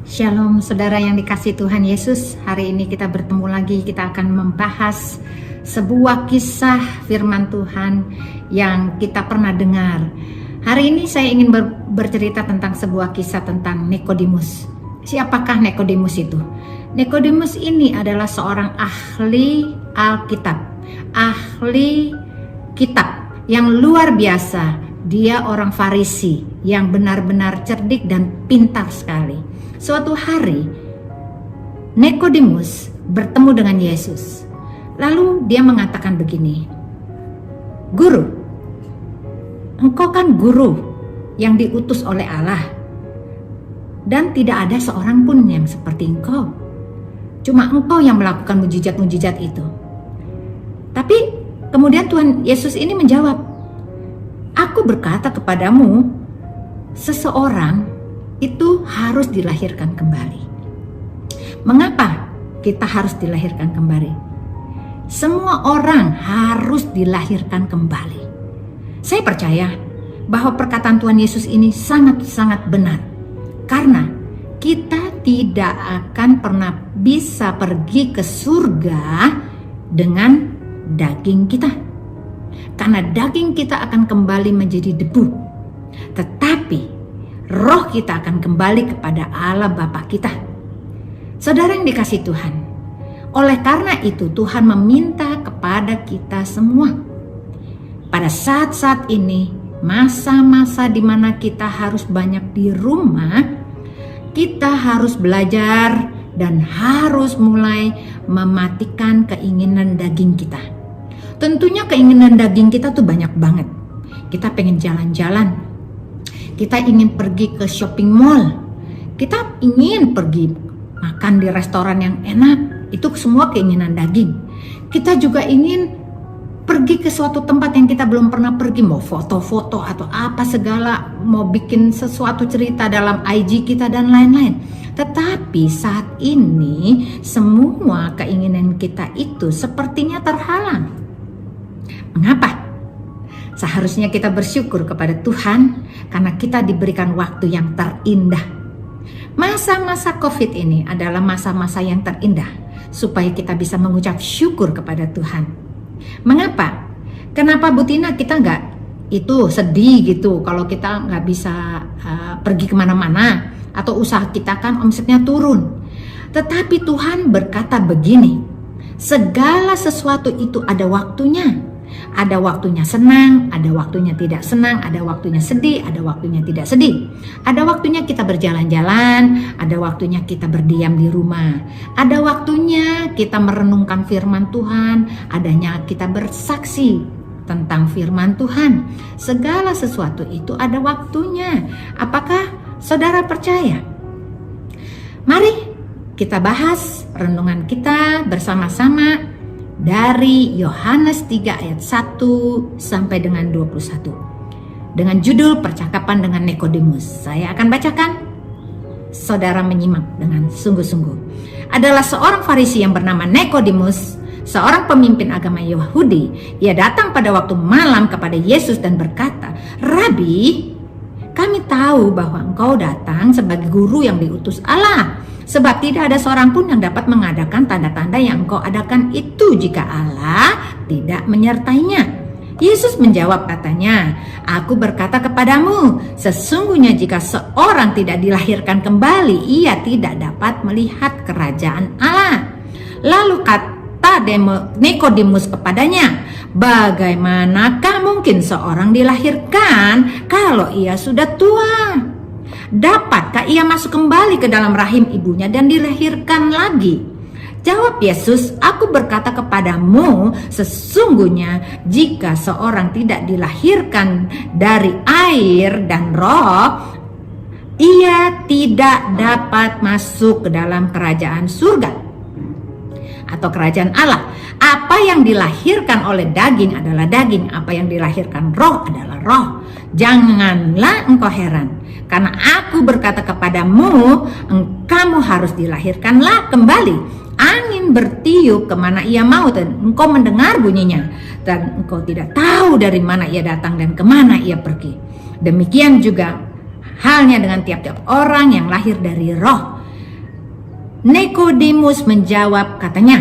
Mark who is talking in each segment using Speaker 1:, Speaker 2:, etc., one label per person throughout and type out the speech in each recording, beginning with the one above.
Speaker 1: Shalom saudara yang dikasihi Tuhan Yesus. Hari ini kita bertemu lagi, kita akan membahas sebuah kisah firman Tuhan yang kita pernah dengar. Hari ini saya ingin bercerita tentang sebuah kisah tentang Nikodemus. Siapakah Nikodemus itu? Nikodemus ini adalah seorang ahli Alkitab, ahli kitab yang luar biasa. Dia orang Farisi yang benar-benar cerdik dan pintar sekali. Suatu hari, Nikodemus bertemu dengan Yesus. Lalu dia mengatakan begini, "Guru, engkau kan guru yang diutus oleh Allah. Dan tidak ada seorang pun yang seperti engkau. Cuma engkau yang melakukan mujizat-mujizat itu." Tapi kemudian Tuhan Yesus ini menjawab, "Aku berkata kepadamu, seseorang itu harus dilahirkan kembali." Mengapa kita harus dilahirkan kembali? Semua orang harus dilahirkan kembali. Saya percaya bahwa perkataan Tuhan Yesus ini sangat-sangat benar. Karena kita tidak akan pernah bisa pergi ke surga dengan daging kita. Karena daging kita akan kembali menjadi debu. Tetapi roh kita akan kembali kepada Allah Bapa kita. Saudara yang dikasihi Tuhan, oleh karena itu Tuhan meminta kepada kita semua. Pada saat-saat ini, masa-masa di mana kita harus banyak di rumah, kita harus belajar dan harus mulai mematikan keinginan daging kita. Tentunya keinginan daging kita tuh banyak banget. Kita pengen jalan-jalan. Kita ingin pergi ke shopping mall. Kita ingin pergi makan di restoran yang enak. Itu semua keinginan daging. Kita juga ingin pergi ke suatu tempat yang kita belum pernah pergi. Mau foto-foto atau apa segala. Mau bikin sesuatu cerita dalam IG kita dan lain-lain. Tetapi saat ini semua keinginan kita itu sepertinya terhalang. Mengapa? Seharusnya kita bersyukur kepada Tuhan karena kita diberikan waktu yang terindah. Masa-masa COVID ini adalah masa-masa yang terindah supaya kita bisa mengucap syukur kepada Tuhan. Mengapa? Kenapa Bu Tina kita nggak itu sedih gitu kalau kita nggak bisa pergi kemana-mana atau usaha kita kan omsetnya turun. Tetapi Tuhan berkata begini, segala sesuatu itu ada waktunya. Ada waktunya senang, ada waktunya tidak senang, ada waktunya sedih, ada waktunya tidak sedih. Ada waktunya kita berjalan-jalan, ada waktunya kita berdiam di rumah. Ada waktunya kita merenungkan firman Tuhan, adanya kita bersaksi tentang firman Tuhan. Segala sesuatu itu ada waktunya. Apakah saudara percaya? Mari kita bahas renungan kita bersama-sama dari Yohanes 3 ayat 1 sampai dengan 21 dengan judul percakapan dengan Nikodemus. Saya akan bacakan, saudara menyimak dengan sungguh-sungguh. Adalah seorang Farisi yang bernama Nikodemus, seorang pemimpin agama Yahudi. Ia datang pada waktu malam kepada Yesus dan berkata, "Rabi, kami tahu bahwa engkau datang sebagai guru yang diutus Allah. Sebab tidak ada seorang pun yang dapat mengadakan tanda-tanda yang engkau adakan itu jika Allah tidak menyertainya." Yesus menjawab katanya, "Aku berkata kepadamu, sesungguhnya jika seorang tidak dilahirkan kembali, ia tidak dapat melihat kerajaan Allah." Lalu kata Nikodemus kepadanya, "Bagaimanakah mungkin seorang dilahirkan kalau ia sudah tua? Dapatkah ia masuk kembali ke dalam rahim ibunya dan dilahirkan lagi?" Jawab Yesus, "Aku berkata kepadamu, sesungguhnya jika seorang tidak dilahirkan dari air dan roh, ia tidak dapat masuk ke dalam kerajaan surga atau kerajaan Allah. Apa yang dilahirkan oleh daging adalah daging, apa yang dilahirkan roh adalah roh. Janganlah engkau heran, karena aku berkata kepadamu, kamu harus dilahirkanlah kembali. Angin bertiup kemana ia mau dan engkau mendengar bunyinya, dan engkau tidak tahu dari mana ia datang dan kemana ia pergi. Demikian juga halnya dengan tiap-tiap orang yang lahir dari roh. Nikodemus menjawab katanya,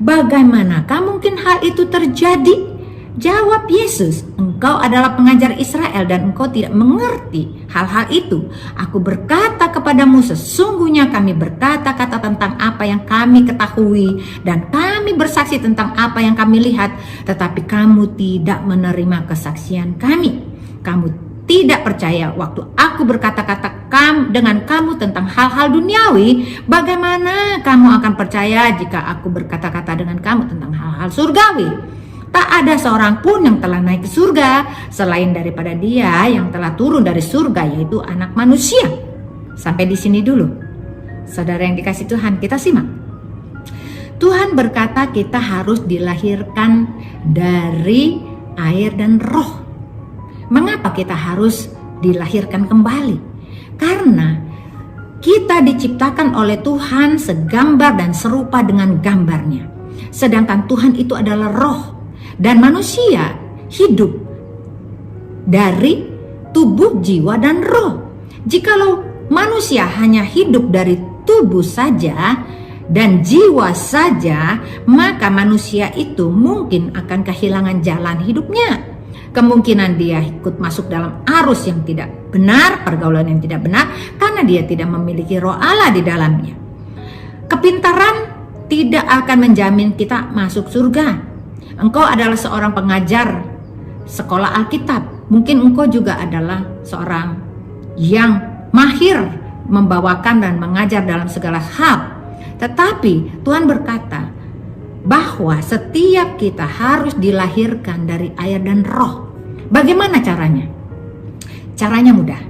Speaker 1: bagaimanakah mungkin hal itu terjadi? Jawab Yesus, engkau adalah pengajar Israel dan engkau tidak mengerti hal-hal itu. Aku berkata kepadamu, sesungguhnya kami berkata-kata tentang apa yang kami ketahui dan kami bersaksi tentang apa yang kami lihat, tetapi kamu tidak menerima kesaksian kami. Kamu tidak percaya waktu aku berkata-kata dengan kamu tentang hal-hal duniawi. Bagaimana kamu akan percaya jika aku berkata-kata dengan kamu tentang hal-hal surgawi? Tak ada seorang pun yang telah naik ke surga selain daripada Dia yang telah turun dari surga, yaitu Anak Manusia. Sampai di sini dulu. Saudara yang dikasih Tuhan, kita simak. Tuhan berkata kita harus dilahirkan dari air dan roh. Mengapa kita harus dilahirkan kembali? Karena kita diciptakan oleh Tuhan segambar dan serupa dengan gambarnya. Sedangkan Tuhan itu adalah roh. Dan manusia hidup dari tubuh, jiwa, dan roh. Jikalau manusia hanya hidup dari tubuh saja dan jiwa saja, maka manusia itu mungkin akan kehilangan jalan hidupnya. Kemungkinan dia ikut masuk dalam arus yang tidak benar, pergaulan yang tidak benar, karena dia tidak memiliki roh Allah di dalamnya. Kepintaran tidak akan menjamin kita masuk surga. Engkau adalah seorang pengajar sekolah Alkitab. Mungkin engkau juga adalah seorang yang mahir membawakan dan mengajar dalam segala hal. Tetapi Tuhan berkata bahwa setiap kita harus dilahirkan dari air dan roh. Bagaimana caranya? Caranya mudah,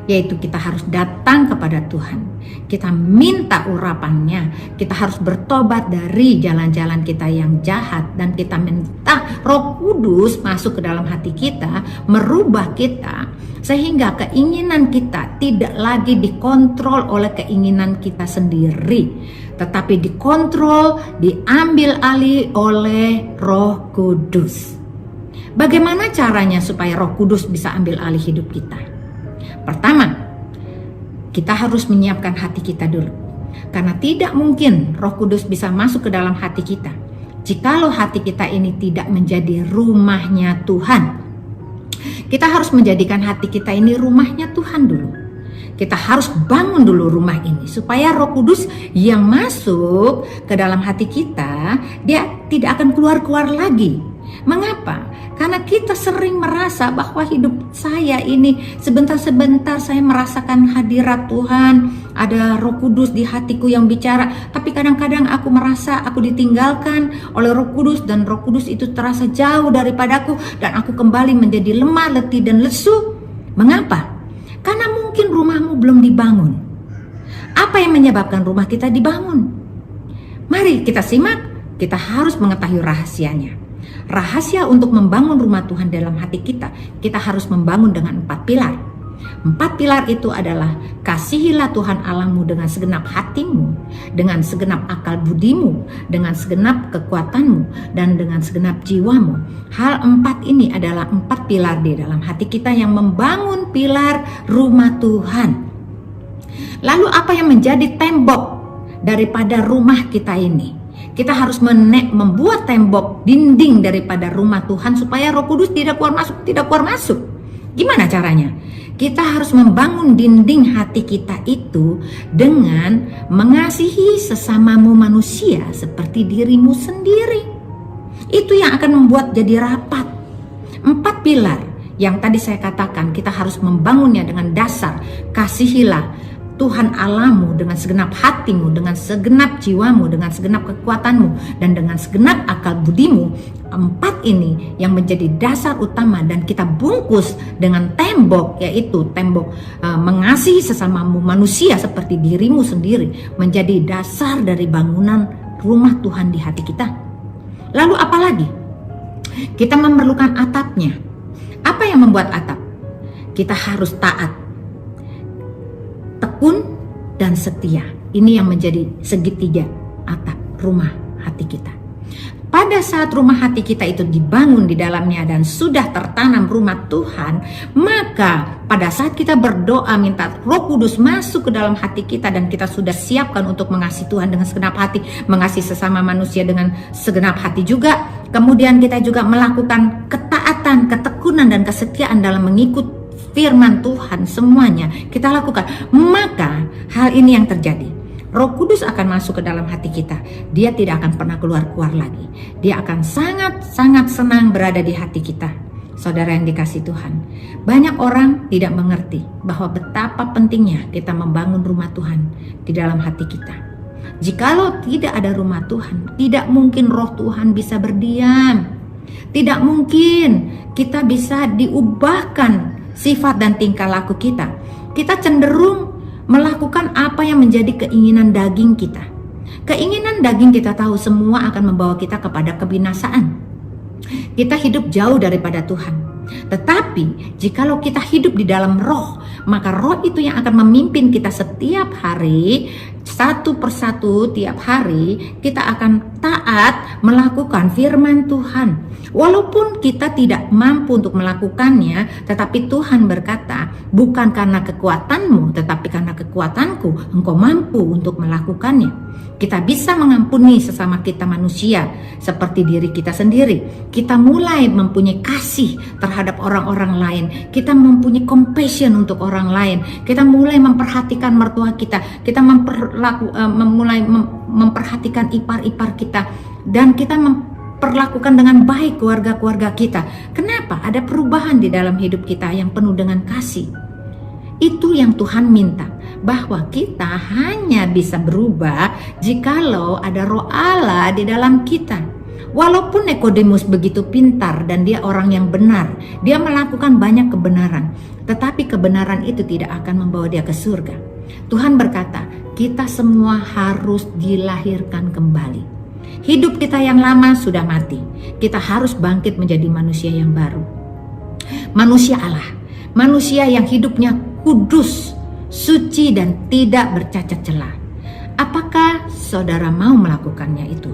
Speaker 1: yaitu kita harus datang kepada Tuhan. Kita minta urapannya, kita harus bertobat dari jalan-jalan kita yang jahat, dan kita minta Roh Kudus masuk ke dalam hati kita, merubah kita, sehingga keinginan kita tidak lagi dikontrol oleh keinginan kita sendiri, tetapi dikontrol, diambil alih oleh Roh Kudus. Bagaimana caranya supaya Roh Kudus bisa ambil alih hidup kita? Pertama, kita harus menyiapkan hati kita dulu. Karena tidak mungkin Roh Kudus bisa masuk ke dalam hati kita jikalau hati kita ini tidak menjadi rumahnya Tuhan. Kita harus menjadikan hati kita ini rumahnya Tuhan dulu. Kita harus bangun dulu rumah ini supaya Roh Kudus yang masuk ke dalam hati kita, dia tidak akan keluar-keluar lagi. Mengapa? Karena kita sering merasa bahwa hidup saya ini sebentar-sebentar saya merasakan hadirat Tuhan, ada Roh Kudus di hatiku yang bicara, tapi kadang-kadang aku merasa aku ditinggalkan oleh Roh Kudus dan Roh Kudus itu terasa jauh daripadaku dan aku kembali menjadi lemah, letih dan lesu. Mengapa? Karena mungkin rumahmu belum dibangun. Apa yang menyebabkan rumah kita dibangun? Mari kita simak, kita harus mengetahui rahasianya. Rahasia untuk membangun rumah Tuhan dalam hati kita, kita harus membangun dengan 4 pilar. 4 pilar itu adalah kasihilah Tuhan Allahmu dengan segenap hatimu, dengan segenap akal budimu, dengan segenap kekuatanmu, dan dengan segenap jiwamu. Hal 4 ini adalah 4 pilar di dalam hati kita yang membangun pilar rumah Tuhan. Lalu apa yang menjadi tembok daripada rumah kita ini? Kita harus membuat tembok dinding daripada rumah Tuhan supaya Roh Kudus tidak keluar masuk. Gimana caranya? Kita harus membangun dinding hati kita itu dengan mengasihi sesamamu manusia seperti dirimu sendiri. Itu yang akan membuat jadi rapat. 4 pilar yang tadi saya katakan, kita harus membangunnya dengan dasar kasihilah Tuhan Allahmu dengan segenap hatimu, dengan segenap jiwamu, dengan segenap kekuatanmu, dan dengan segenap akal budimu. 4 ini yang menjadi dasar utama dan kita bungkus dengan tembok, yaitu tembok mengasihi sesamamu manusia seperti dirimu sendiri, menjadi dasar dari bangunan rumah Tuhan di hati kita. Lalu apa lagi? Kita memerlukan atapnya. Apa yang membuat atap? Kita harus taat, tekun, dan setia. Ini yang menjadi segitiga atap rumah hati kita. Pada saat rumah hati kita itu dibangun di dalamnya dan sudah tertanam rumah Tuhan, maka pada saat kita berdoa minta Roh Kudus masuk ke dalam hati kita dan kita sudah siapkan untuk mengasihi Tuhan dengan segenap hati, mengasihi sesama manusia dengan segenap hati juga. Kemudian kita juga melakukan ketaatan, ketekunan dan kesetiaan dalam mengikut firman Tuhan, semuanya kita lakukan. Maka hal ini yang terjadi. Roh Kudus akan masuk ke dalam hati kita. Dia tidak akan pernah keluar-keluar lagi. Dia akan sangat-sangat senang berada di hati kita. Saudara yang dikasihi Tuhan, banyak orang tidak mengerti bahwa betapa pentingnya kita membangun rumah Tuhan di dalam hati kita. Jikalau tidak ada rumah Tuhan, tidak mungkin roh Tuhan bisa berdiam. Tidak mungkin kita bisa diubahkan sifat dan tingkah laku kita. Kita cenderung melakukan apa yang menjadi keinginan daging kita. Keinginan daging kita tahu semua akan membawa kita kepada kebinasaan. Kita hidup jauh daripada Tuhan. Tetapi jikalau kita hidup di dalam roh, maka roh itu yang akan memimpin kita setiap hari, satu persatu tiap hari kita akan taat melakukan firman Tuhan. Walaupun kita tidak mampu untuk melakukannya, tetapi Tuhan berkata, bukan karena kekuatanmu, tetapi karena kekuatanku, engkau mampu untuk melakukannya. Kita bisa mengampuni sesama kita manusia seperti diri kita sendiri. Kita mulai mempunyai kasih terhadap orang-orang lain. Kita mempunyai compassion untuk orang lain. Kita mulai memperhatikan mertua kita. Kita mulai memperhatikan ipar-ipar kita. Dan kita memperlakukan dengan baik keluarga-keluarga kita. Kenapa? Ada perubahan di dalam hidup kita yang penuh dengan kasih. Itu yang Tuhan minta, bahwa kita hanya bisa berubah jikalau ada roh Allah di dalam kita. Walaupun Nikodemus begitu pintar dan dia orang yang benar, dia melakukan banyak kebenaran, tetapi kebenaran itu tidak akan membawa dia ke surga. Tuhan berkata, kita semua harus dilahirkan kembali. Hidup kita yang lama sudah mati. Kita harus bangkit menjadi manusia yang baru. Manusia Allah, manusia yang hidupnya kudus, suci dan tidak bercacat celah. Apakah saudara mau melakukannya itu?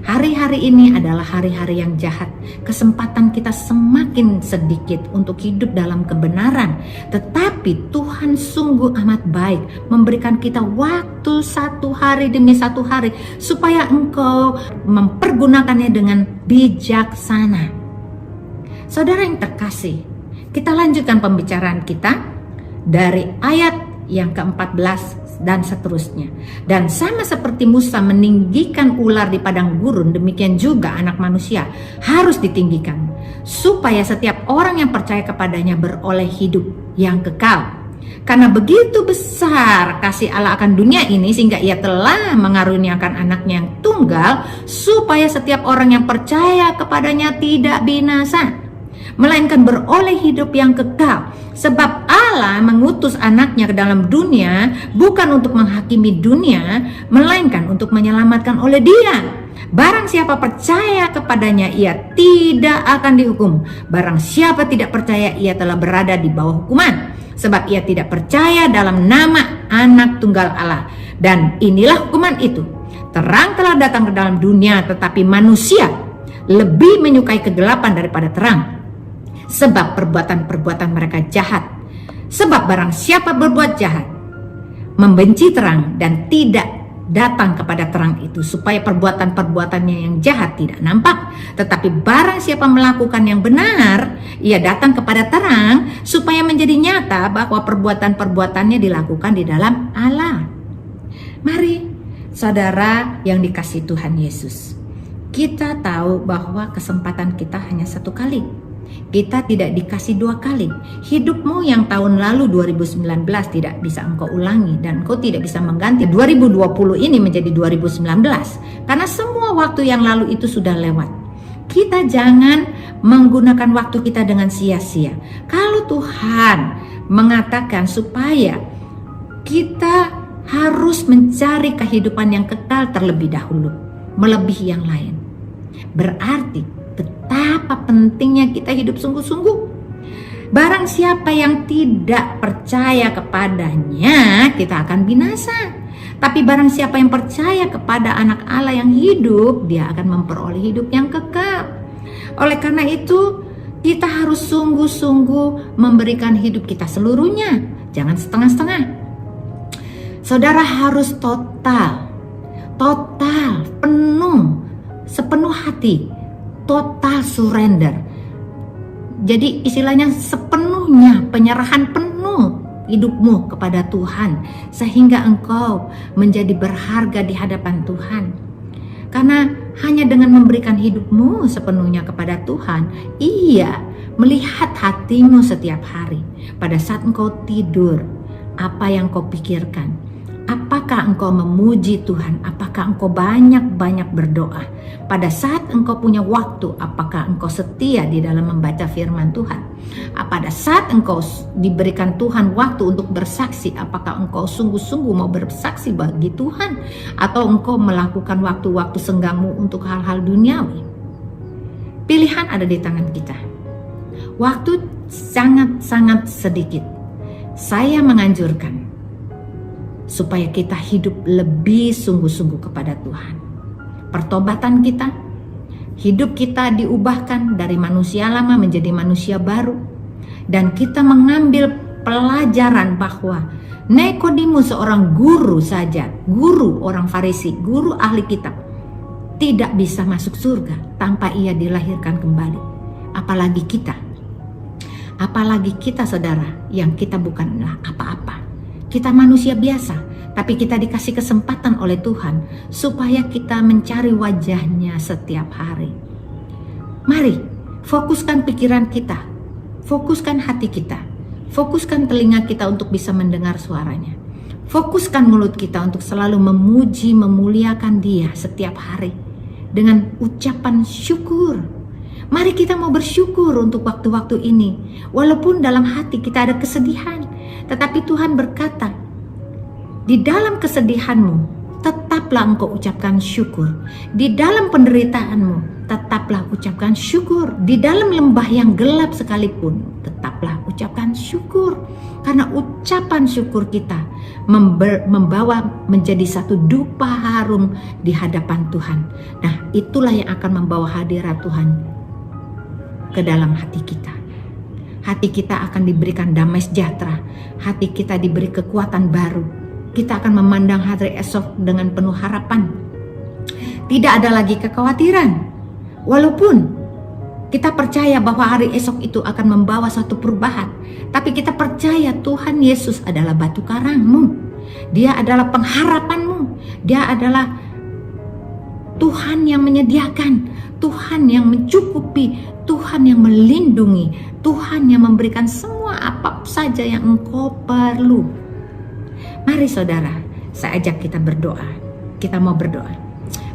Speaker 1: Hari-hari ini adalah hari-hari yang jahat. Kesempatan kita semakin sedikit untuk hidup dalam kebenaran. Tetapi Tuhan sungguh amat baik memberikan kita waktu satu hari demi satu hari supaya engkau mempergunakannya dengan bijaksana. Saudara yang terkasih, kita lanjutkan pembicaraan kita dari ayat yang ke-14 dan seterusnya. Dan sama seperti Musa meninggikan ular di padang gurun, demikian juga anak manusia harus ditinggikan, supaya setiap orang yang percaya kepadanya beroleh hidup yang kekal. Karena begitu besar kasih Allah akan dunia ini, sehingga ia telah mengaruniakan anaknya yang tunggal, supaya setiap orang yang percaya kepadanya tidak binasa, melainkan beroleh hidup yang kekal. Sebab Allah mengutus anaknya ke dalam dunia bukan untuk menghakimi dunia, melainkan untuk menyelamatkan oleh dia. Barang siapa percaya kepadanya, ia tidak akan dihukum. Barang siapa tidak percaya, ia telah berada di bawah hukuman, sebab ia tidak percaya dalam nama anak tunggal Allah. Dan inilah hukuman itu, terang telah datang ke dalam dunia, tetapi manusia lebih menyukai kegelapan daripada terang, sebab perbuatan-perbuatan mereka jahat. Sebab barang siapa berbuat jahat, membenci terang dan tidak datang kepada terang itu, supaya perbuatan-perbuatannya yang jahat tidak nampak. Tetapi barang siapa melakukan yang benar, ia datang kepada terang, supaya menjadi nyata bahwa perbuatan-perbuatannya dilakukan di dalam Allah. Mari saudara yang dikasihi Tuhan Yesus, kita tahu bahwa kesempatan kita hanya satu kali. Kita tidak dikasih dua kali. Hidupmu yang tahun lalu 2019 tidak bisa engkau ulangi, dan engkau tidak bisa mengganti 2020 ini menjadi 2019, karena semua waktu yang lalu itu sudah lewat. Kita jangan menggunakan waktu kita dengan sia-sia. Kalau Tuhan mengatakan supaya kita harus mencari kehidupan yang kekal terlebih dahulu, melebihi yang lain, berarti betapa pentingnya kita hidup sungguh-sungguh. Barang siapa yang tidak percaya kepadanya, kita akan binasa. Tapi barang siapa yang percaya kepada Anak Allah yang hidup, dia akan memperoleh hidup yang kekal. Oleh karena itu, kita harus sungguh-sungguh memberikan hidup kita seluruhnya, jangan setengah-setengah. Saudara harus total, penuh, sepenuh hati, total surrender. Jadi istilahnya sepenuhnya, penyerahan penuh hidupmu kepada Tuhan, sehingga engkau menjadi berharga di hadapan Tuhan. Karena hanya dengan memberikan hidupmu sepenuhnya kepada Tuhan, Ia melihat hatimu setiap hari. Pada saat engkau tidur, apa yang kau pikirkan? Apakah engkau memuji Tuhan? Apakah engkau banyak-banyak berdoa? Pada saat engkau punya waktu, apakah engkau setia di dalam membaca firman Tuhan? Pada saat engkau diberikan Tuhan waktu untuk bersaksi, apakah engkau sungguh-sungguh mau bersaksi bagi Tuhan? Atau engkau melakukan waktu-waktu senggangmu untuk hal-hal duniawi? Pilihan ada di tangan kita. Waktu sangat-sangat sedikit. Saya menganjurkan supaya kita hidup lebih sungguh-sungguh kepada Tuhan. Pertobatan kita, hidup kita diubahkan dari manusia lama menjadi manusia baru. Dan kita mengambil pelajaran bahwa Nikodemus seorang guru saja, guru orang Farisi, guru ahli kitab, tidak bisa masuk surga tanpa ia dilahirkan kembali. Apalagi kita saudara, yang kita bukanlah apa-apa. Kita manusia biasa, tapi kita dikasih kesempatan oleh Tuhan supaya kita mencari wajahnya setiap hari. Mari, fokuskan pikiran kita, fokuskan hati kita, fokuskan telinga kita untuk bisa mendengar suaranya. Fokuskan mulut kita untuk selalu memuji, memuliakan Dia setiap hari dengan ucapan syukur. Mari kita mau bersyukur untuk waktu-waktu ini. Walaupun dalam hati kita ada kesedihan, tetapi Tuhan berkata, di dalam kesedihanmu tetaplah engkau ucapkan syukur. Di dalam penderitaanmu tetaplah ucapkan syukur. Di dalam lembah yang gelap sekalipun tetaplah ucapkan syukur. Karena ucapan syukur kita membawa menjadi satu dupa harum di hadapan Tuhan. Nah, itulah yang akan membawa hadirat Tuhan ke dalam hati kita. Hati kita akan diberikan damai sejahtera. Hati kita diberi kekuatan baru. Kita akan memandang hari esok dengan penuh harapan. Tidak ada lagi kekhawatiran. Walaupun kita percaya bahwa hari esok itu akan membawa suatu perubahan, tapi kita percaya Tuhan Yesus adalah batu karangmu. Dia adalah pengharapanmu. Dia adalah Tuhan yang menyediakan, Tuhan yang mencukupi, Tuhan yang melindungi, Tuhan yang memberikan semua apa saja yang engkau perlu. Mari saudara, saya ajak kita berdoa. Kita mau berdoa.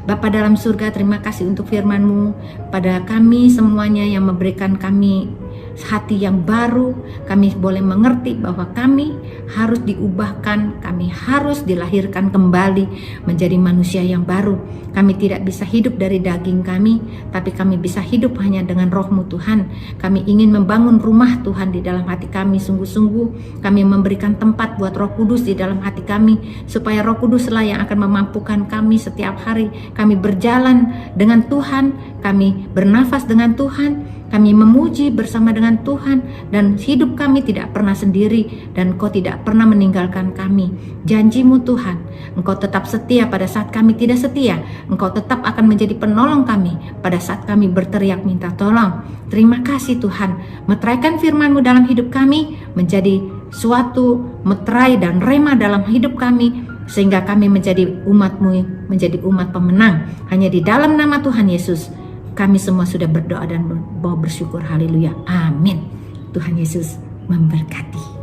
Speaker 1: Bapa dalam surga, terima kasih untuk firman-Mu pada kami semuanya yang memberikan kami hati yang baru. Kami boleh mengerti bahwa kami harus diubahkan, kami harus dilahirkan kembali menjadi manusia yang baru. Kami tidak bisa hidup dari daging kami, tapi kami bisa hidup hanya dengan Roh-Mu Tuhan. Kami ingin membangun rumah Tuhan di dalam hati kami sungguh-sungguh. Kami memberikan tempat buat Roh Kudus di dalam hati kami, supaya Roh Kuduslah yang akan memampukan kami setiap hari. Kami berjalan dengan Tuhan, kami bernafas dengan Tuhan, kami memuji bersama dengan Tuhan, dan hidup kami tidak pernah sendiri, dan Engkau tidak pernah meninggalkan kami. Janji-Mu Tuhan, Engkau tetap setia pada saat kami tidak setia. Engkau tetap akan menjadi penolong kami pada saat kami berteriak minta tolong. Terima kasih Tuhan, meteraikan firman-Mu dalam hidup kami menjadi suatu meterai dan rema dalam hidup kami, sehingga kami menjadi umat-Mu, menjadi umat pemenang. Hanya di dalam nama Tuhan Yesus kami semua sudah berdoa dan mau bersyukur. Haleluya. Amin. Tuhan Yesus memberkati.